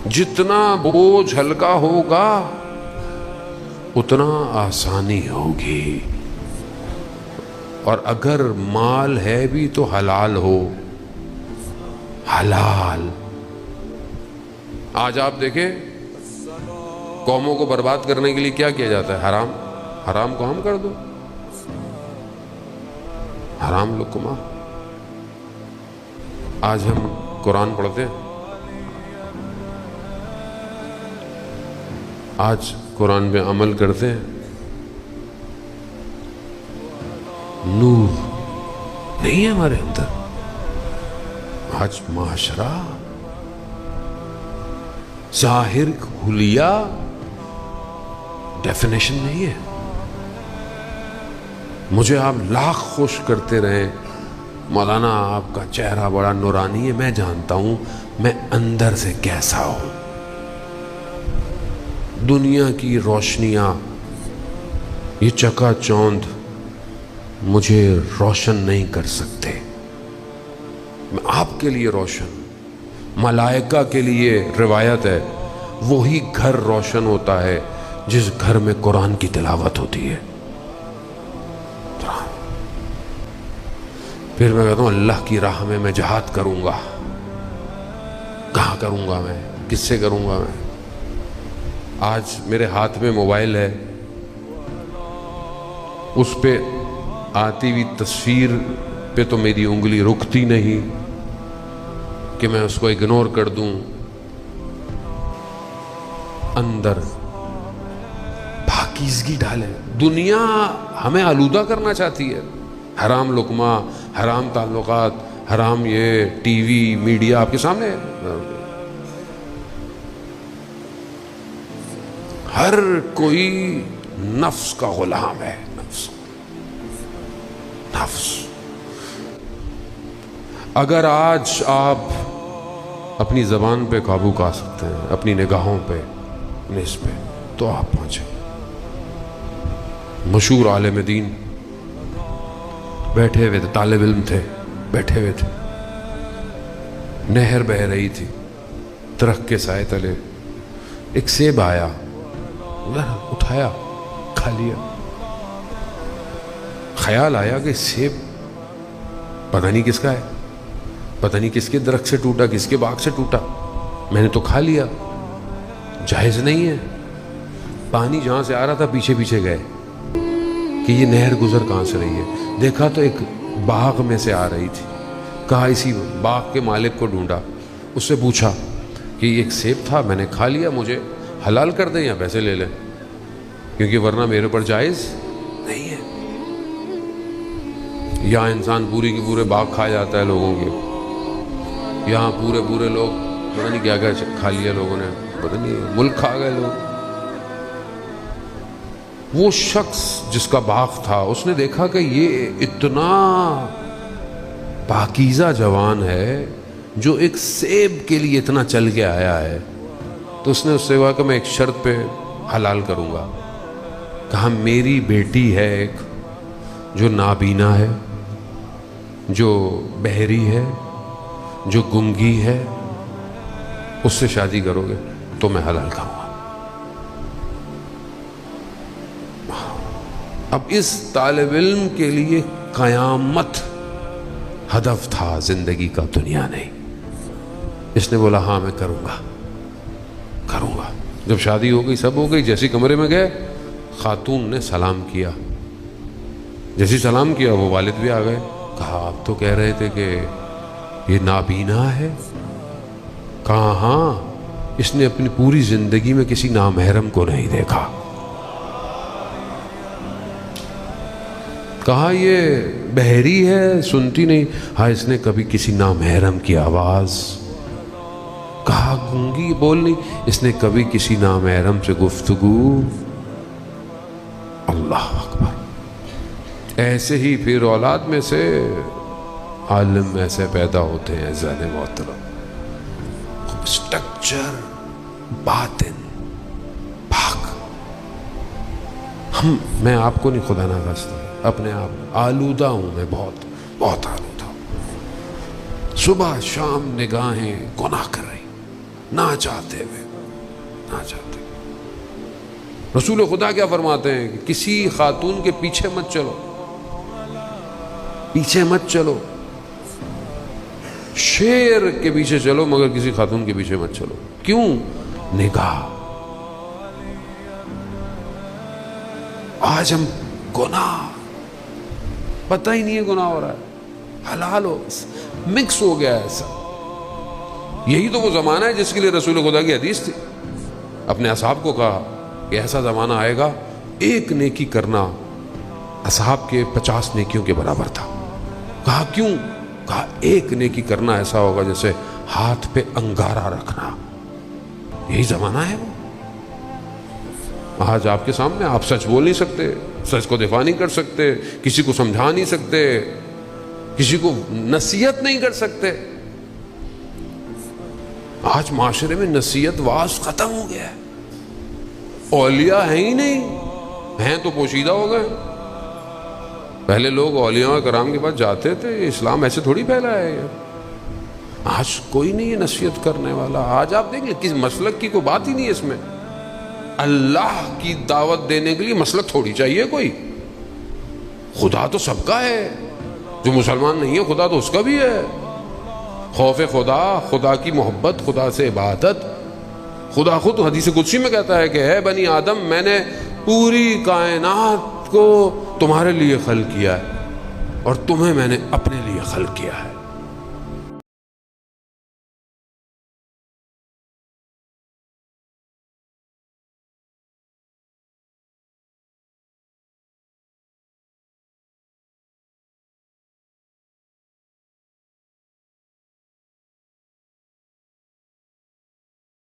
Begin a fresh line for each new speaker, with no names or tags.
جتنا بوجھ ہلکا ہوگا اتنا آسانی ہوگی، اور اگر مال ہے بھی تو حلال ہو، حلال۔ آج آپ دیکھیں قوموں کو برباد کرنے کے لیے کیا کیا جاتا ہے؟ حرام، حرام کو ہم کر دو، حرام لقمہ۔ آج ہم قرآن پڑھتے ہیں، آج قرآن پہ عمل کرتے ہیں، نور نہیں ہے ہمارے اندر۔ آج معاشرہ ظاہر حلیہ ڈیفینیشن نہیں ہے۔ مجھے آپ لاکھ خوش کرتے رہیں مولانا آپ کا چہرہ بڑا نورانی ہے، میں جانتا ہوں میں اندر سے کیسا ہوں۔ دنیا کی روشنیاں، یہ چکا چوندھ مجھے روشن نہیں کر سکتے، میں آپ کے لیے روشن۔ ملائکہ کے لیے روایت ہے وہی گھر روشن ہوتا ہے جس گھر میں قرآن کی تلاوت ہوتی ہے۔ پھر میں کہتا ہوں اللہ کی راہ میں جہاد کروں گا، کہاں کروں گا میں، کس سے کروں گا میں؟ آج میرے ہاتھ میں موبائل ہے، اس پہ آتی ہوئی تصویر پہ تو میری انگلی رکتی نہیں کہ میں اس کو اگنور کر دوں۔ اندر پاکیزگی ڈالیں۔ دنیا ہمیں آلودہ کرنا چاہتی ہے، حرام لقمہ، حرام تعلقات، حرام یہ ٹی وی میڈیا آپ کے سامنے ہے۔ ہر کوئی نفس کا غلام ہے، نفس۔ اگر آج آپ اپنی زبان پہ قابو پا سکتے ہیں، اپنی نگاہوں پہ، اس پہ، تو آپ پہنچیں۔ مشہور عالم دین بیٹھے ہوئے تھے، طالب علم تھے، بیٹھے ہوئے تھے، نہر بہ رہی تھی، درخت کے سائے تلے ایک سیب آیا، اٹھایا، کھا لیا۔ خیال آیا کہ سیب پتہ نہیں کس کا ہے، پتہ نہیں کس کے درخت سے ٹوٹا، کس کے باغ سے ٹوٹا، میں نے تو کھا لیا، جائز نہیں ہے۔ پانی جہاں سے آ رہا تھا پیچھے پیچھے گئے کہ یہ نہر گزر کہاں سے رہی ہے، دیکھا تو ایک باغ میں سے آ رہی تھی۔ کہا اسی باغ کے مالک کو ڈھونڈا، اس سے پوچھا کہ یہ ایک سیب تھا، میں نے کھا لیا، مجھے حلال کر دیں یا پیسے لے لیں، کیونکہ ورنہ میرے پر جائز نہیں ہے۔ یہاں انسان پوری کی پورے باغ کھا جاتا ہے لوگوں کے، یہاں پورے لوگ پتہ نہیں کیا کیا کھا لیا لوگوں نے، پتہ نہیں ملک کھا گئے لوگ۔ وہ شخص جس کا باغ تھا اس نے دیکھا کہ یہ اتنا پاکیزہ جوان ہے جو ایک سیب کے لیے اتنا چل کے آیا ہے، تو اس نے اس سے کہا کہ میں ایک شرط پہ حلال کروں گا۔ کہا میری بیٹی ہے ایک جو نابینا ہے، جو بہری ہے، جو گنگی ہے، اس سے شادی کرو گے تو میں حلال کروں گا۔ اب اس طالب علم کے لیے قیامت ہدف تھا زندگی کا، دنیا نہیں۔ اس نے بولا ہاں میں کروں گا۔ جب شادی ہو گئی، سب ہو گئی، جیسی کمرے میں گئے خاتون نے سلام کیا، جیسی سلام کیا وہ والد بھی آ گئے۔ کہا آپ تو کہہ رہے تھے کہ یہ نابینا ہے۔ کہا ہاں، اس نے اپنی پوری زندگی میں کسی نامحرم کو نہیں دیکھا۔ کہا یہ بہری ہے، سنتی نہیں، ہاں اس نے کبھی کسی نامحرم کی آواز۔ کہا گونگی بول نہیں، اس نے کبھی کسی نامحرم سے گفتگو۔ اللہ اکبر۔ ایسے ہی پھر اولاد میں سے عالم ایسے پیدا ہوتے ہیں عزیزان محترم، اسٹرکچر باطن پاک۔ میں آپ کو نہیں، خدا نہ خواستہ اپنے آپ آلودہ ہوں، میں بہت آلودہ ہوں۔ صبح شام نگاہیں گناہ کر رہی، نہ چاہتے ہوئے، نہ چاہتے ہوئے۔ رسول خدا کیا فرماتے ہیں کہ کسی خاتون کے پیچھے مت چلو، پیچھے مت چلو، شیر کے پیچھے چلو مگر کسی خاتون کے پیچھے مت چلو۔ کیوں؟ نگاہ۔ آج ہم گناہ پتہ ہی نہیں ہے گناہ ہو رہا ہے، حلال ہو مکس ہو گیا ہے ایسا۔ یہی تو وہ زمانہ ہے جس کے لیے رسول خدا کی حدیث تھی۔ اپنے اصحاب کو کہا کہ ایسا زمانہ آئے گا ایک نیکی کرنا اصحاب کے 50 نیکیوں کے برابر تھا۔ کہا کیوں؟ کہا ایک نیکی کرنا ایسا ہوگا جیسے ہاتھ پہ انگارہ رکھنا۔ یہی زمانہ ہے وہ۔ آج آپ کے سامنے آپ سچ بول نہیں سکتے، سچ کو دفاع نہیں کر سکتے، کسی کو سمجھا نہیں سکتے، کسی کو نصیحت نہیں کر سکتے۔ آج معاشرے میں نصیحت واعظ ختم ہو گیا ہے، اولیاء ہیں ہی نہیں، ہیں تو پوشیدہ ہو گئے۔ پہلے لوگ اولیاء کرام کے پاس جاتے تھے، اسلام ایسے تھوڑی پھیلا ہے۔ آج کوئی نہیں ہے نصیحت کرنے والا۔ آج آپ دیکھ لیں کس مسلک کی کوئی بات ہی نہیں ہے اس میں۔ اللہ کی دعوت دینے کے لیے مسلک تھوڑی چاہیے کوئی۔ خدا تو سب کا ہے، جو مسلمان نہیں ہے خدا تو اس کا بھی ہے۔ خوف خدا، خدا کی محبت، خدا سے عبادت۔ خدا خود حدیث قدسی میں کہتا ہے کہ اے بنی آدم، میں نے پوری کائنات کو تمہارے لیے خلق کیا ہے اور تمہیں میں نے اپنے لیے خلق کیا ہے۔